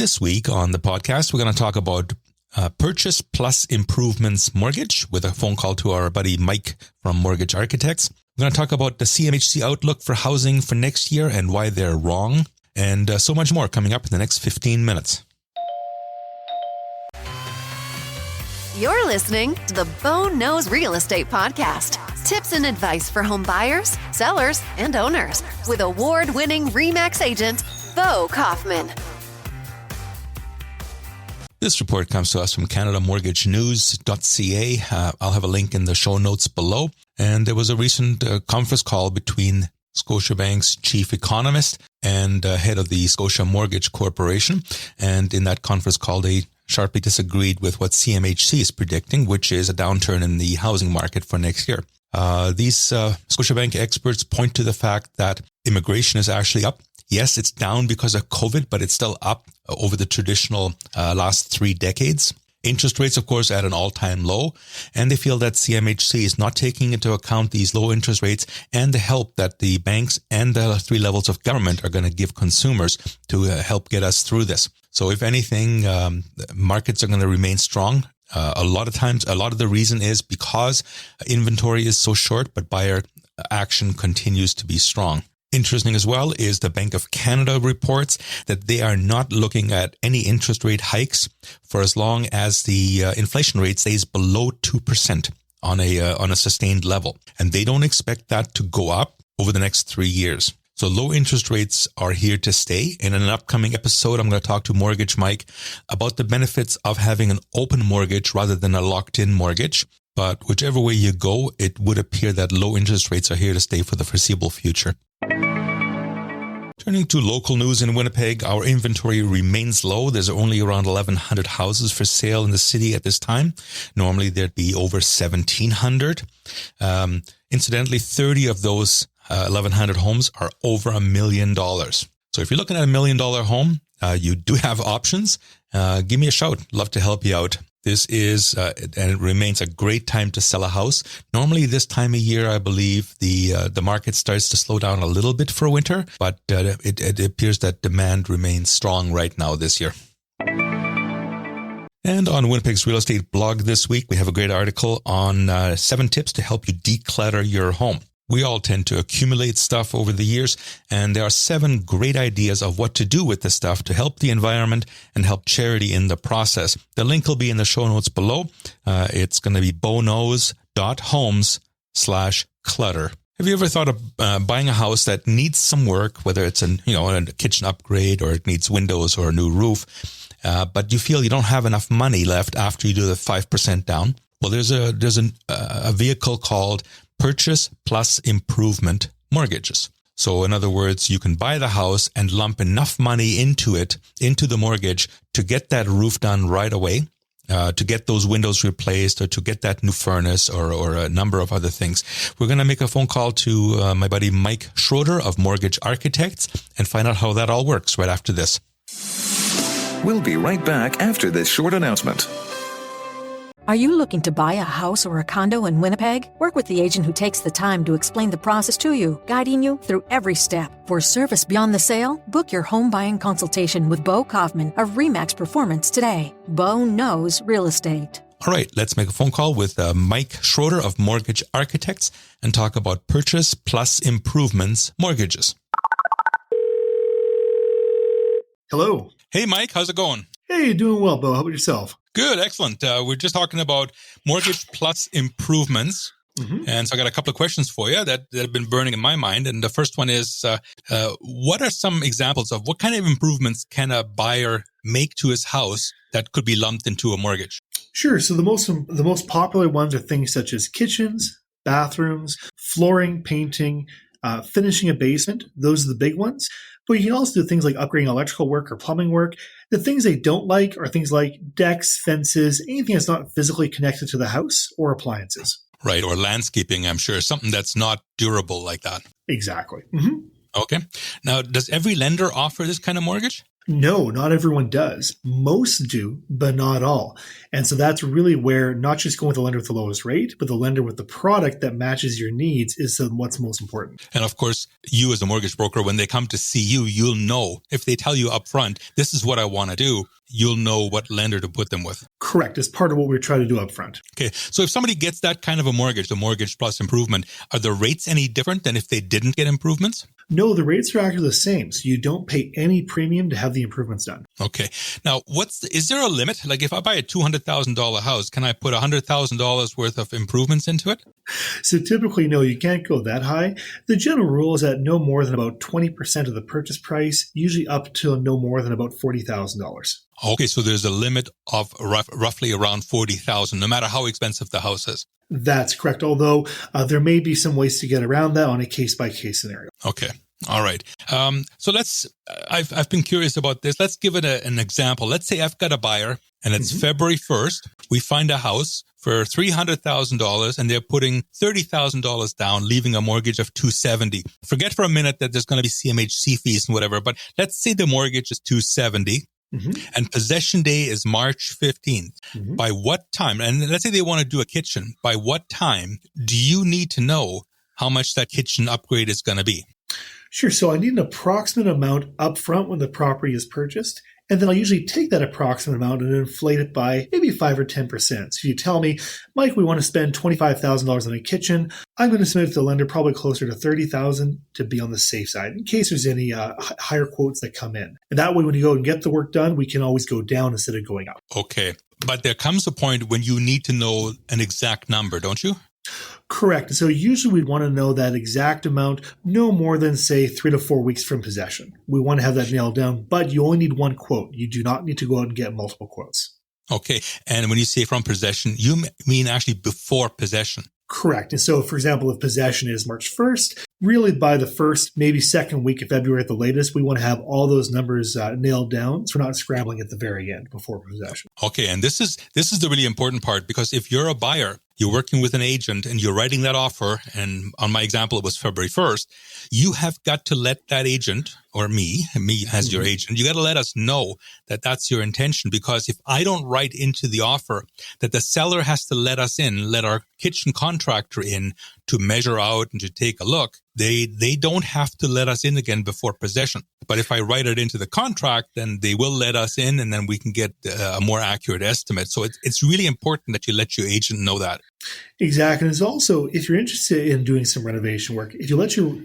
This week on the podcast, we're going to talk about purchase plus improvements mortgage with a phone call to our buddy Mike from Mortgage Architects. We're going to talk about the CMHC outlook for housing for next year and why they're wrong, and so much more coming up in the next 15 minutes. You're listening to the Bo Knows Real Estate Podcast. Tips and advice for home buyers, sellers, and owners with award-winning RE/MAX agent, Bo Kaufman. This report comes to us from CanadaMortgageNews.ca. I'll have a link in the show notes below. And there was a recent conference call between Scotiabank's chief economist and head of the Scotia Mortgage Corporation. And in that conference call, they sharply disagreed with what CMHC is predicting, which is a downturn in the housing market for next year. These Scotiabank experts point to the fact that immigration is actually up. Yes, it's down because of COVID, but it's still up over the traditional last 3 decades. Interest rates, of course, at an all-time low. And they feel that CMHC is not taking into account these low interest rates and the help that the banks and the 3 levels of government are going to give consumers to help get us through this. So if anything, markets are going to remain strong. A lot of times, a lot of the reason is because inventory is so short, but buyer action continues to be strong. Interesting as well is the Bank of Canada reports that they are not looking at any interest rate hikes for as long as the inflation rate stays below 2% on a sustained level. And they don't expect that to go up over the next 3 years. So low interest rates are here to stay. And in an upcoming episode, I'm going to talk to Mortgage Mike about the benefits of having an open mortgage rather than a locked-in mortgage. But whichever way you go, it would appear that low interest rates are here to stay for the foreseeable future. Turning to local news in Winnipeg, our inventory remains low. There's only around 1,100 houses for sale in the city at this time. Normally, there'd be over 1,700. Incidentally, 30 of those 1,100 homes are over $1 million. So if you're looking at $1 million home, you do have options. Give me a shout. Love to help you out. This is, and it remains a great time to sell a house. Normally this time of year, I believe the market starts to slow down a little bit for winter, but it appears that demand remains strong right now this year. And on Winnipeg's real estate blog this week, we have a great article on 7 tips to help you declutter your home. We all tend to accumulate stuff over the years, and there are 7 great ideas of what to do with this stuff to help the environment and help charity in the process. The link will be in the show notes below. It's going to be boknows.homes/clutter. Have you ever thought of buying a house that needs some work, whether it's a kitchen upgrade or it needs windows or a new roof, but you feel you don't have enough money left after you do the 5% down? Well, there's a vehicle called purchase plus improvement mortgages. So in other words, you can buy the house and lump enough money into the mortgage to get that roof done right away, to get those windows replaced or to get that new furnace or a number of other things. We're going to make a phone call to my buddy Mike Schroeder of Mortgage Architects and find out how that all works right after this. We'll be right back after this short announcement. Are you looking to buy a house or a condo in Winnipeg? Work with the agent who takes the time to explain the process to you, guiding you through every step. For service beyond the sale, book your home buying consultation with Bo Kaufman of RE/MAX Performance today. Bo knows real estate. All right, let's make a phone call with Mike Schroeder of Mortgage Architects and talk about purchase plus improvements mortgages. Hello. Hey, Mike, how's it going? Hey, doing well, Bo. How about yourself? Good, excellent. We're just talking about mortgage plus improvements. Mm-hmm. And so I got a couple of questions for you that have been burning in my mind. And the first one is, what are some examples of what kind of improvements can a buyer make to his house that could be lumped into a mortgage? Sure. So the most popular ones are things such as kitchens, bathrooms, flooring, painting, finishing a basement. Those are the big ones. But you can also do things like upgrading electrical work or plumbing work. The things they don't like are things like decks, fences, anything that's not physically connected to the house or appliances. Right, or landscaping, I'm sure, something that's not durable like that. Exactly. Mm-hmm. Okay. Now, does every lender offer this kind of mortgage? No, not everyone does. Most do, but not all. And so that's really where not just going with the lender with the lowest rate, but the lender with the product that matches your needs is what's most important. And of course, you as a mortgage broker, when they come to see you, you'll know, if they tell you up front, this is what I want to do, you'll know what lender to put them with. Correct. As part of what we're trying to do up front. Okay. So if somebody gets that kind of a mortgage, the mortgage plus improvement, are the rates any different than if they didn't get improvements? No, the rates are actually the same. So you don't pay any premium to have the improvements done. Okay. Now, is there a limit? Like if I buy a $200,000 house, can I put $100,000 worth of improvements into it? So typically, no, you can't go that high. The general rule is that no more than about 20% of the purchase price, usually up to no more than about $40,000. Okay, so there's a limit of roughly around $40,000, no matter how expensive the house is. That's correct, although there may be some ways to get around that on a case-by-case scenario. Okay. All right. So I've been curious about this. Let's give it an example. Let's say I've got a buyer and it's February 1st. We find a house for $300,000 and they're putting $30,000 down, leaving a mortgage of $270,000. Forget for a minute that there's going to be CMHC fees and whatever, but let's say the mortgage is $270,000. And possession day is March 15th. By what time, and let's say they want to do a kitchen, by what time do you need to know how much that kitchen upgrade is going to be? Sure. So I need an approximate amount up front when the property is purchased. And then I'll usually take that approximate amount and inflate it by maybe 5 or 10%. So if you tell me, Mike, we want to spend $25,000 on a kitchen, I'm going to submit it to the lender probably closer to $30,000 to be on the safe side in case there's any higher quotes that come in. And that way, when you go and get the work done, we can always go down instead of going up. Okay. But there comes a point when you need to know an exact number, don't you? Correct. So usually we'd want to know that exact amount no more than, say, 3 to 4 weeks from possession. We want to have that nailed down, but you only need one quote. You do not need to go out and get multiple quotes. Okay. And when you say from possession, you mean actually before possession? Correct. And so, for example, if possession is March 1st, really by the first, maybe second week of February at the latest, we want to have all those numbers nailed down so we're not scrambling at the very end before possession. Okay. And this is the really important part, because if you're a buyer, you're working with an agent and you're writing that offer, and on my example, it was February 1st, you have got to let that agent, or me as your agent, you got to let us know that that's your intention. Because if I don't write into the offer that the seller has to let us in, let our kitchen contractor in to measure out and to take a look, they don't have to let us in again before possession. But if I write it into the contract, then they will let us in, and then we can get a more accurate estimate. So it's really important that you let your agent know that. Exactly. And it's also, if you're interested in doing some renovation work, if you let your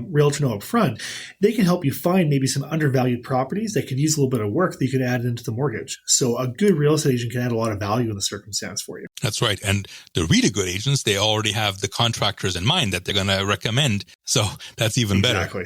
realtor know up front, they can help you find maybe some undervalued properties that could use a little bit of work that you could add into the mortgage. So a good real estate agent can add a lot of value in the circumstance for you. That's right. And the really good agents, they already have the contractors in mind that they're going to recommend. So that's even better. Exactly.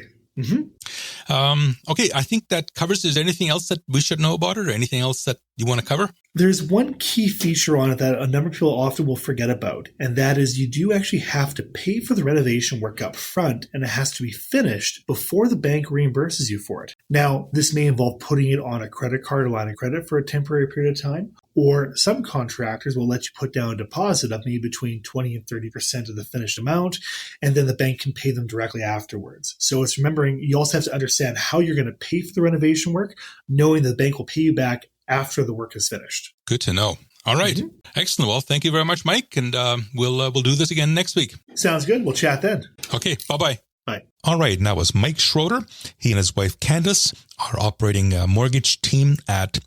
Okay, I think that covers. Is there anything else that we should know about it, or anything else that you want to cover? There's one key feature on it that a number of people often will forget about, and that is you do actually have to pay for the renovation work up front, and it has to be finished before the bank reimburses you for it. Now, this may involve putting it on a credit card or line of credit for a temporary period of time, or some contractors will let you put down a deposit of maybe between 20 and 30% of the finished amount, and then the bank can pay them directly afterwards. So it's remembering you also have to understand how you're going to pay for the renovation work, knowing that the bank will pay you back after the work is finished. Good to know. All right. Excellent. Well, thank you very much, Mike. And we'll do this again next week. Sounds good. We'll chat then. Okay. Bye-bye. Bye. All right. And that was Mike Schroeder. He and his wife, Candace, are operating a mortgage team at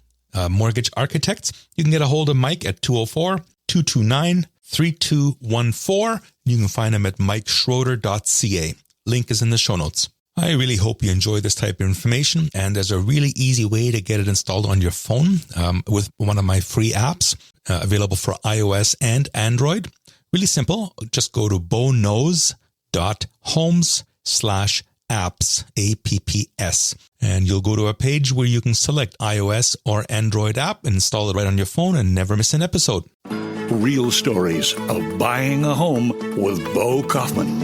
Mortgage Architects. You can get a hold of Mike at 204-229-3214. You can find him at mikeschroeder.ca. Link is in the show notes. I really hope you enjoy this type of information, and there's a really easy way to get it installed on your phone with one of my free apps available for iOS and Android. Really simple. Just go to bowknows.homes/apps, APPS, and you'll go to a page where you can select iOS or Android app and install it right on your phone and never miss an episode. Real stories of buying a home with Bo Kaufman.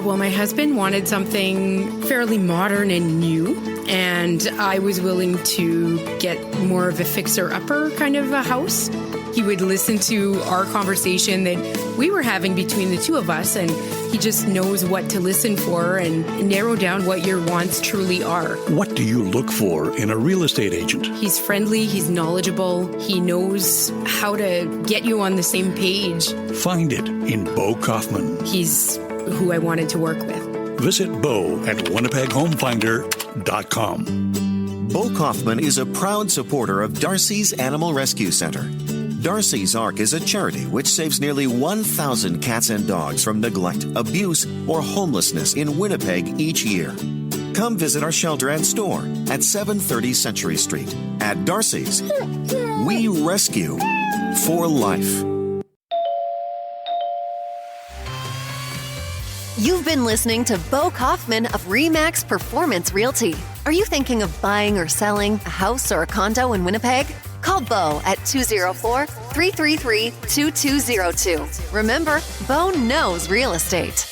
Well, my husband wanted something fairly modern and new, and I was willing to get more of a fixer-upper kind of a house. He would listen to our conversation that we were having between the two of us, and he just knows what to listen for and narrow down what your wants truly are. What do you look for in a real estate agent? He's friendly, he's knowledgeable, he knows how to get you on the same page. Find it in Beau Kaufman. He's who I wanted to work with. Visit Beau at WinnipegHomefinder.com. Beau Kaufman is a proud supporter of Darcy's Animal Rescue Center. Darcy's Ark is a charity which saves nearly 1,000 cats and dogs from neglect, abuse, or homelessness in Winnipeg each year. Come visit our shelter and store at 730 Century Street. At Darcy's, we rescue for life. You've been listening to Beau Kaufman of RE/MAX Performance Realty. Are you thinking of buying or selling a house or a condo in Winnipeg? Call Beau at 204-333-2202. Remember, Beau knows real estate.